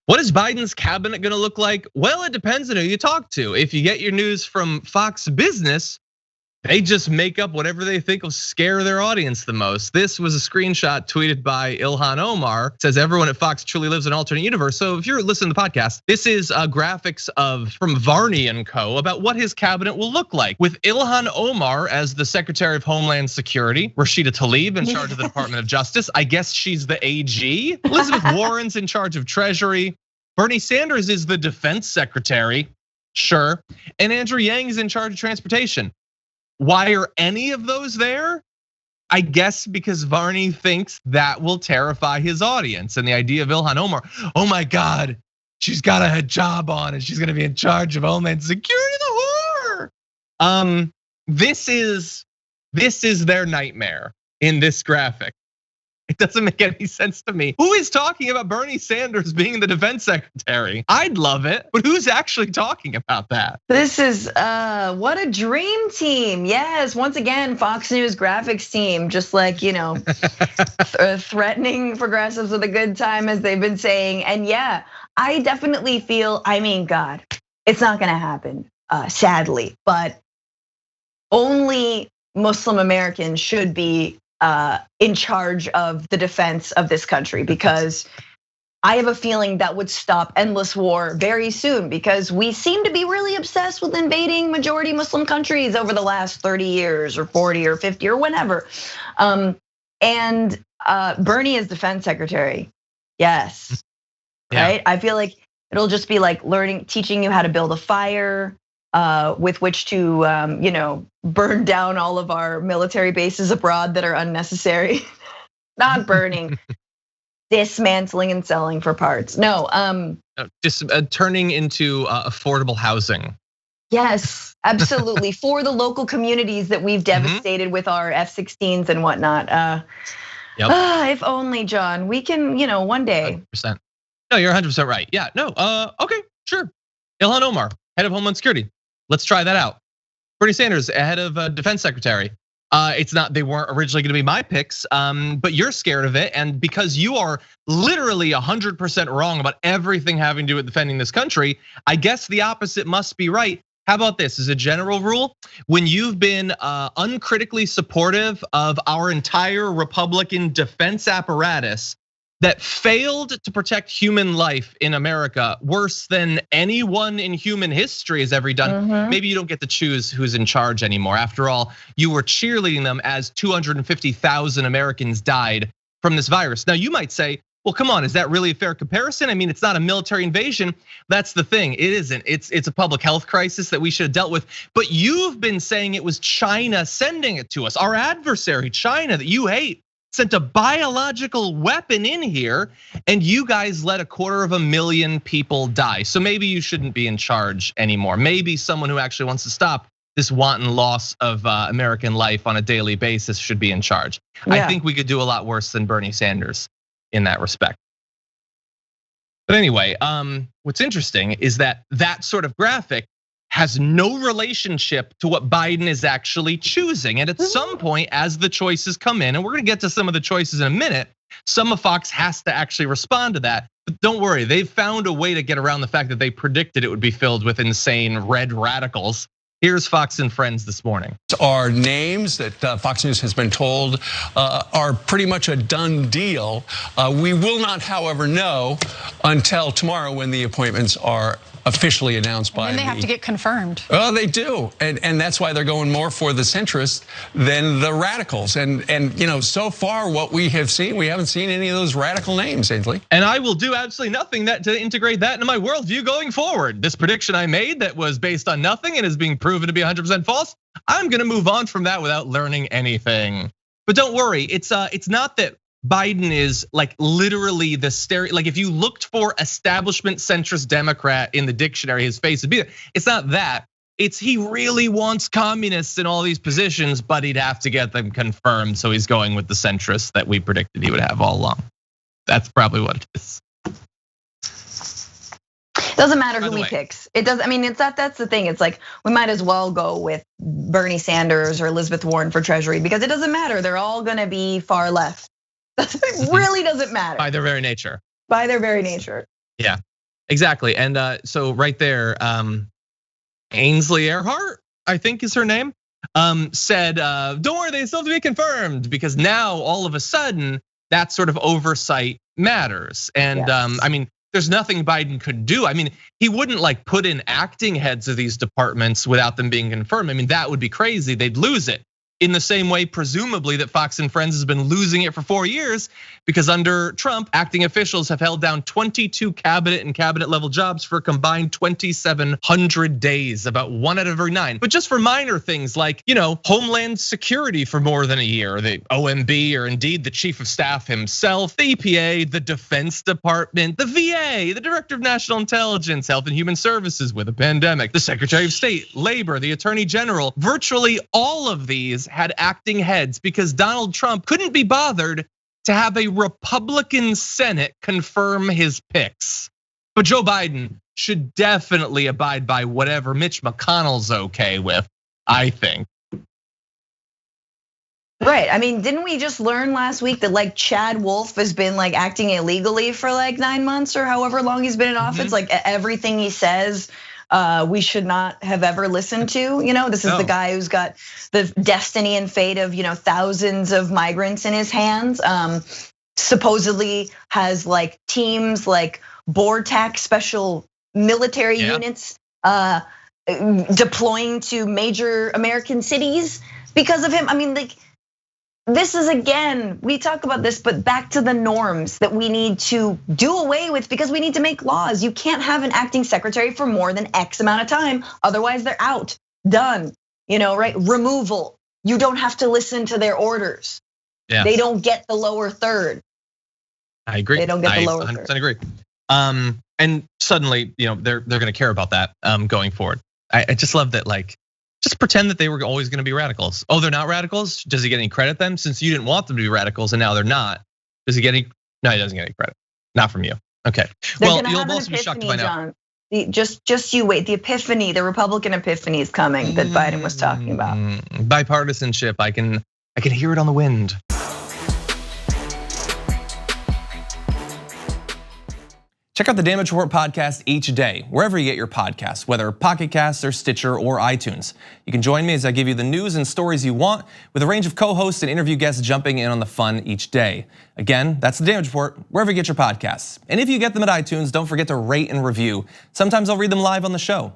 What is Biden's cabinet gonna look like? Well, it depends on who you talk to. If you get your news from Fox Business, they just make up whatever they think will scare their audience the most. This was a screenshot tweeted by Ilhan Omar. It says everyone at Fox truly lives in an alternate universe. So if you're listening to the podcast, this is graphics from Varney and Co. about what his cabinet will look like. With Ilhan Omar as the Secretary of Homeland Security, Rashida Tlaib in charge of the Department of Justice. I guess she's the AG. Elizabeth Warren's in charge of Treasury. Bernie Sanders is the Defense Secretary, sure. And Andrew Yang is in charge of Transportation. Why are any of those there? I guess because Varney thinks that will terrify his audience. And the idea of Ilhan Omar, oh my God, she's got a hijab on and she's gonna be in charge of Homeland Security, the horror. This is their nightmare in this graphic. It doesn't make any sense to me. Who is talking about Bernie Sanders being the defense secretary? I'd love it, but who's actually talking about that? This is what a dream team. Yes, once again, Fox News graphics team, just like, threatening progressives with a good time, as they've been saying. And yeah, I definitely feel, God, it's not gonna happen, sadly, but only Muslim Americans should be in charge of the defense of this country, because I have a feeling that would stop endless war very soon, because we seem to be really obsessed with invading majority Muslim countries over the last 30 years or 40 or 50 or whenever. And Bernie as defense secretary, yes, yeah. Right? I feel like it'll just be like teaching you how to build a fire, with which to burn down all of our military bases abroad that are unnecessary. Not burning, dismantling and selling for parts. No, just turning into affordable housing. Yes, absolutely. For the local communities that we've devastated with our F-16s and whatnot. If only, John, we can, one day. 100%. No, you're 100% right. Yeah, no, okay, sure. Ilhan Omar, head of Homeland Security. Let's try that out. Bernie Sanders, head of defense secretary. They weren't originally gonna be my picks, but you're scared of it. And because you are literally 100% wrong about everything having to do with defending this country, I guess the opposite must be right. How about this as a general rule? When you've been uncritically supportive of our entire Republican defense apparatus that failed to protect human life in America worse than anyone in human history has ever done, maybe you don't get to choose who's in charge anymore. After all, you were cheerleading them as 250,000 Americans died from this virus. Now you might say, well, come on, is that really a fair comparison? I mean, it's not a military invasion. That's the thing, it isn't. It's a public health crisis that we should have dealt with. But you've been saying it was China sending it to us. Our adversary, China, that you hate, sent a biological weapon in here, and you guys let 250,000 people die. So maybe you shouldn't be in charge anymore. Maybe someone who actually wants to stop this wanton loss of American life on a daily basis should be in charge. Yeah. I think we could do a lot worse than Bernie Sanders in that respect. But anyway, what's interesting is that sort of graphic has no relationship to what Biden is actually choosing. And at some point, as the choices come in, and we're gonna get to some of the choices in a minute, some of Fox has to actually respond to that. But don't worry, they've found a way to get around the fact that they predicted it would be filled with insane red radicals. Here's Fox and Friends this morning. Are names that Fox News has been told are pretty much a done deal. We will not, however, know until tomorrow when the appointments are officially announced by. And they have to get confirmed. Oh, they do, and that's why they're going more for the centrists than the radicals. And so far what we have seen, we haven't seen any of those radical names, Ainsley. And I will do absolutely nothing to integrate that into my worldview going forward. This prediction I made that was based on nothing and is being proven to be 100% false, I'm gonna move on from that without learning anything. But don't worry, it's not that Biden is like literally the like if you looked for establishment centrist Democrat in the dictionary, his face would be there. It's not that. It's he really wants communists in all these positions, but he'd have to get them confirmed. So he's going with the centrists that we predicted he would have all along. That's probably what it is. Doesn't matter who he picks. It does. I mean, that's the thing. It's like we might as well go with Bernie Sanders or Elizabeth Warren for Treasury because it doesn't matter. They're all gonna be far left. It really doesn't matter. By their very nature. By their very nature. Yeah. Exactly, and so right there, Ainsley Earhart, I think is her name, said, don't worry, they still have to be confirmed, because now all of a sudden that sort of oversight matters. And I mean, there's nothing Biden could do. I mean, he wouldn't like put in acting heads of these departments without them being confirmed. I mean, that would be crazy. They'd lose it. In the same way, presumably, that Fox and Friends has been losing it for 4 years, because under Trump, acting officials have held down 22 cabinet and cabinet level jobs for a combined 2,700 days, about 1 out of every 9. But just for minor things like, Homeland Security for more than a year, the OMB, or indeed the chief of staff himself, the EPA, the Defense Department, the VA, the Director of National Intelligence, Health and Human Services with a pandemic, the Secretary of State, Labor, the Attorney General, virtually all of these had acting heads because Donald Trump couldn't be bothered to have a Republican Senate confirm his picks. But Joe Biden should definitely abide by whatever Mitch McConnell's okay with, I think. Right, I mean, didn't we just learn last week that like Chad Wolf has been like acting illegally for like 9 months or however long he's been in office? Like everything he says, we should not have ever listened to. This is the guy who's got the destiny and fate of thousands of migrants in his hands. Supposedly has like teams like BORTAC special military units deploying to major American cities because of him. I mean, like, this is, again, we talk about this, but back to the norms that we need to do away with because we need to make laws. You can't have an acting secretary for more than X amount of time. Otherwise they're out, done, right? Removal. You don't have to listen to their orders. Yeah. They don't get the lower third. I agree. They don't get the lower 100% third. agree. And suddenly, they're gonna care about that going forward. I just love that, like, just pretend that they were always gonna be radicals. Oh, they're not radicals? Does he get any credit then? Since you didn't want them to be radicals and now they're not, does he get any? No, he doesn't get any credit. Not from you. Okay. Well, you'll also be shocked to find out. Just you wait. The epiphany, the Republican epiphany is coming that Biden was talking about. Bipartisanship, I can hear it on the wind. Check out the Damage Report podcast each day, wherever you get your podcasts, whether Pocket Casts or Stitcher or iTunes. You can join me as I give you the news and stories you want, with a range of co-hosts and interview guests jumping in on the fun each day. Again, that's the Damage Report, wherever you get your podcasts. And if you get them at iTunes, don't forget to rate and review. Sometimes I'll read them live on the show.